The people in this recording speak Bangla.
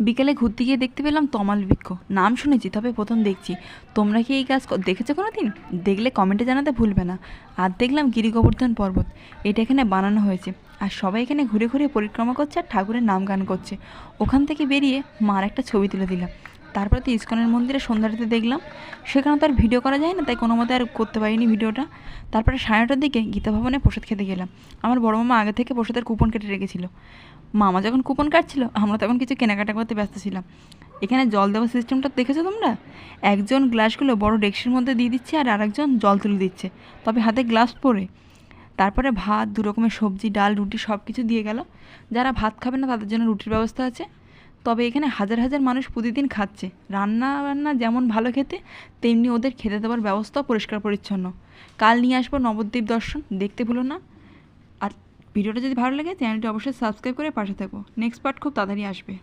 বিকেলে ঘুরতে গিয়ে দেখতে পেলাম তমাল বৃক্ষ। নাম শুনেছি, তবে প্রথম দেখছি। তোমরা কি এই গাছ দেখেছো কোনো দিন? দেখলে কমেন্টে জানাতে ভুলবে না। আর দেখলাম গিরি গোবর্ধন পর্বত, এটা এখানে বানানো হয়েছে। আর সবাই এখানে ঘুরে ঘুরে পরিক্রমা করছে আর ঠাকুরের নাম গান করছে। ওখান থেকে বেরিয়ে মার একটা ছবি তুলে দিলাম। তারপরে তো ইস্কনের মন্দিরে সন্ধ্যাটাতে দেখলাম। সেখানে তো আর ভিডিও করা যায় না, তাই কোনো মতে আর করতে পারিনি ভিডিওটা। তারপরে 9:30টার দিকে গীতা ভবনে প্রসাদ খেতে গেলাম। আমার বড় মামা আগে থেকে প্রসাদের কুপন কেটে রেখেছিল। মামা যখন কুপন কাটছিল, আমরা তখন কিছু কেনাকাটা করতে ব্যস্ত ছিলাম। এখানে জল দেওয়ার সিস্টেমটা দেখেছো তোমরা? একজন গ্লাসগুলো বড় ডেক্সির মধ্যে দিয়ে দিচ্ছে আর আরেকজন জল তুলে দিচ্ছে, তবে হাতে গ্লাভস পরে। তারপরে ভাত, 2 রকমের সবজি, ডাল, রুটি সব কিছু দিয়ে গেল। যারা ভাত খাবে না তাদের জন্য রুটির ব্যবস্থা আছে। তবে এখানে হাজার হাজার মানুষ প্রতিদিন খাচ্ছে। রান্না বান্না যেমন ভালো খেতে, তেমনি ওদের খেতে দেওয়ার ব্যবস্থাও পরিষ্কার পরিচ্ছন্ন। কাল নিয়ে আসবো নবদ্বীপ দর্শন, দেখতে ভুলো না। আর ভিডিওটা যদি ভালো লাগে চ্যানেলটি অবশ্যই সাবস্ক্রাইব করে পাশে থাকো। নেক্সট পার্ট খুব তাড়াতাড়ি আসবে।